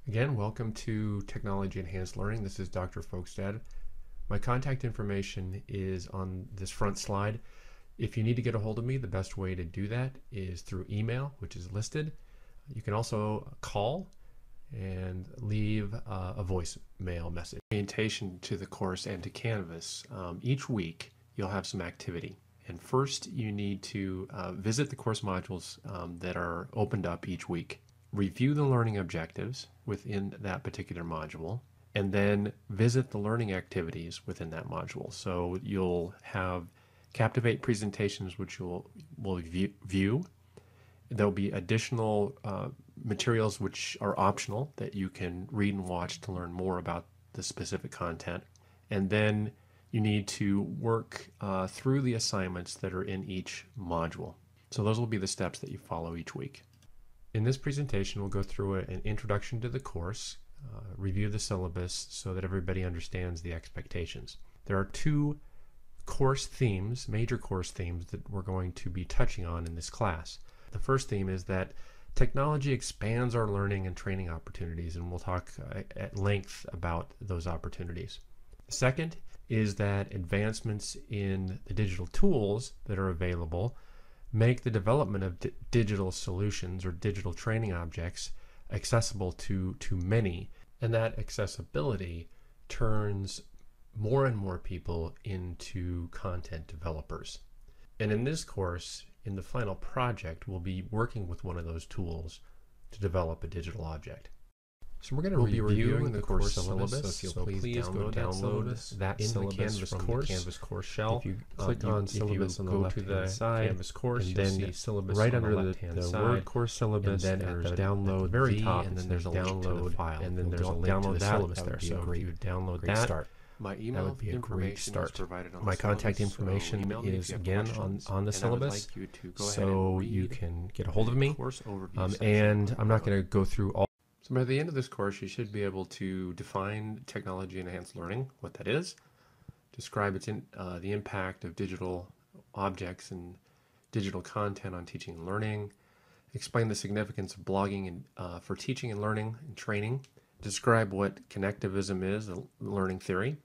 Again, welcome to Technology Enhanced Learning. This is Dr. Folkstad. My contact information is on this front slide. If you need to get a hold of me, the best way to do that is through email, which is listed. You can also call and leave a voicemail message. Orientation to the course and to Canvas. Each week, you'll have some activity. And first, you need to visit the course modules that are opened up each week. Review the learning objectives within that particular module, and then visit the learning activities within that module. So you'll have Captivate presentations, which will view. There'll be additional materials which are optional that you can read and watch to learn more about the specific content. And then you need to work through the assignments that are in each module. So those will be the steps that you follow each week. In this presentation, we'll go through an introduction to the course, review the syllabus so that everybody understands the expectations. There are two course themes, major course themes, that we're going to be touching on in this class. The first theme is that technology expands our learning and training opportunities, and we'll talk at length about those opportunities. The second is that advancements in the digital tools that are available make the development of digital solutions or digital training objects accessible to many, and that accessibility turns more and more people into content developers. And in this course, in the final project, we'll be working with one of those tools to develop a digital object. So we're going to be reviewing the course syllabus, so please go download that in the Canvas course. Canvas course shell. If you click on syllabus on the left-hand side, Canvas course, and then syllabus right under the word course syllabus, and then there's download very top, and then there's a download file, and then there's a link to the syllabus there. So if you download that, that would be a great start. My contact information is again on the syllabus, so you can get a hold of me. And I'm not going to go through all. So by the end of this course, you should be able to define technology enhanced learning, what that is, describe the impact of digital objects and digital content on teaching and learning, explain the significance of blogging and for teaching and learning and training, describe what connectivism is, a learning theory,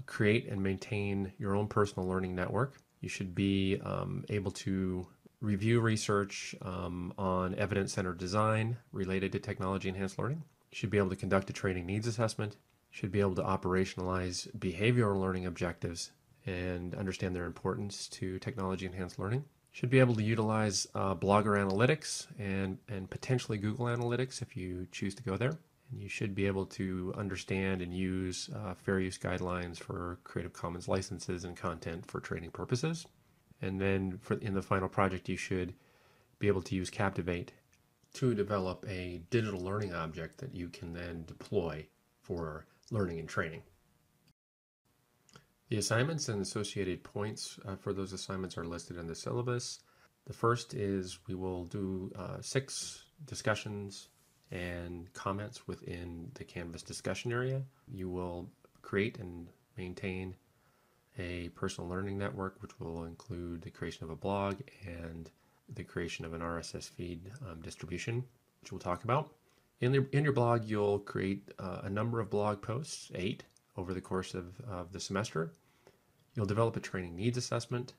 create and maintain your own personal learning network. You should be able to review research on evidence-centered design related to technology-enhanced learning. You should be able to conduct a training needs assessment. You should be able to operationalize behavioral learning objectives and understand their importance to technology-enhanced learning. You should be able to utilize Blogger Analytics and potentially Google Analytics if you choose to go there. And you should be able to understand and use fair use guidelines for Creative Commons licenses and content for training purposes. And then in the final project, you should be able to use Captivate to develop a digital learning object that you can then deploy for learning and training. The assignments and associated points for those assignments are listed in the syllabus. The first is we will do 6 discussions and comments within the Canvas discussion area. You will create and maintain a personal learning network, which will include the creation of a blog and the creation of an RSS feed distribution, which we'll talk about. In your blog, you'll create a number of blog posts, 8, over the course of the semester. You'll develop a training needs assessment,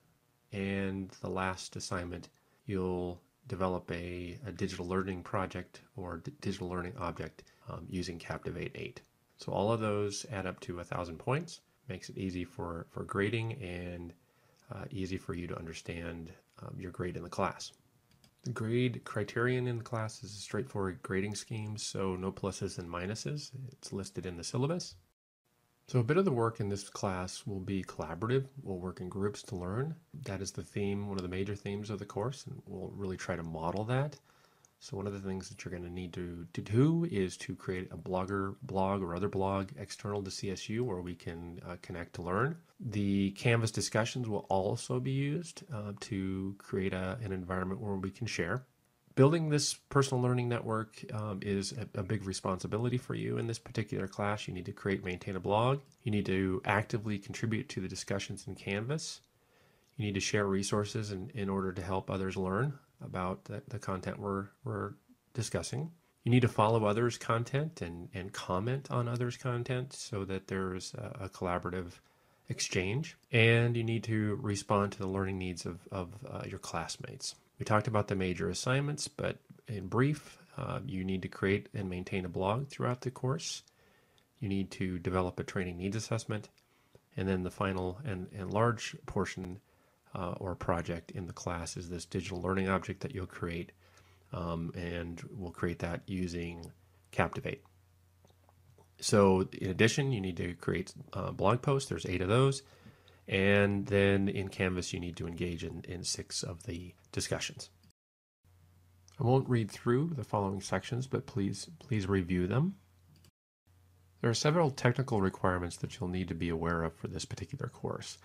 and the last assignment, you'll develop a digital learning project or digital learning object using Captivate 8. So all of those add up to 1,000 points. Makes it easy for grading and easy for you to understand your grade in the class. The grade criterion in the class is a straightforward grading scheme, so no pluses and minuses. It's listed in the syllabus. So a bit of the work in this class will be collaborative. We'll work in groups to learn. That is the theme, one of the major themes of the course, and we'll really try to model that. So one of the things that you're going to need to do is to create a blog or other blog external to CSU where we can connect to learn. The Canvas discussions will also be used to create an environment where we can share. Building this personal learning network is a big responsibility for you in this particular class. You need to create, maintain a blog. You need to actively contribute to the discussions in Canvas. You need to share resources in order to help others learn about the content we're discussing. You need to follow others' content and comment on others' content so that there's a collaborative exchange. And you need to respond to the learning needs of your classmates. We talked about the major assignments, but in brief, you need to create and maintain a blog throughout the course. You need to develop a training needs assessment. And then the final and large portion or project in the class is this digital learning object that you'll create. And we'll create that using Captivate. So in addition, you need to create blog posts. There's 8 of those. And then in Canvas, you need to engage in 6 of the discussions. I won't read through the following sections, but please review them. There are several technical requirements that you'll need to be aware of for this particular course.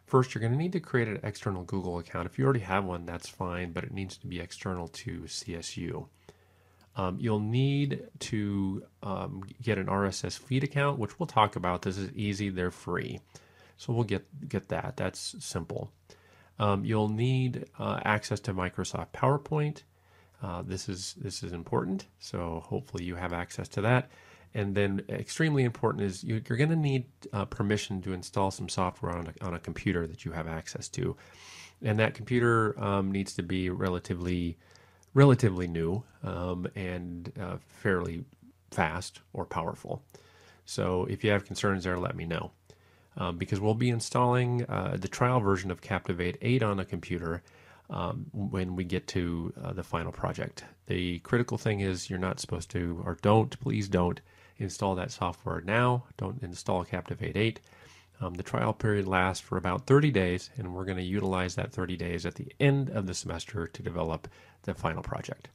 First, you're going to need to create an external Google account. If you already have one, that's fine, but it needs to be external to CSU. You'll need to get an RSS feed account, which we'll talk about. This is easy. They're free. So we'll get that. That's simple. You'll need access to Microsoft PowerPoint. This is important, so hopefully you have access to that. And then extremely important is you're going to need permission to install some software on a computer that you have access to. And that computer needs to be relatively new and fairly fast or powerful. So if you have concerns there, let me know. Because we'll be installing the trial version of Captivate 8 on a computer when we get to the final project. The critical thing is you're not supposed to, or please don't install that software now. Don't install Captivate 8. The trial period lasts for about 30 days, and we're going to utilize that 30 days at the end of the semester to develop the final project.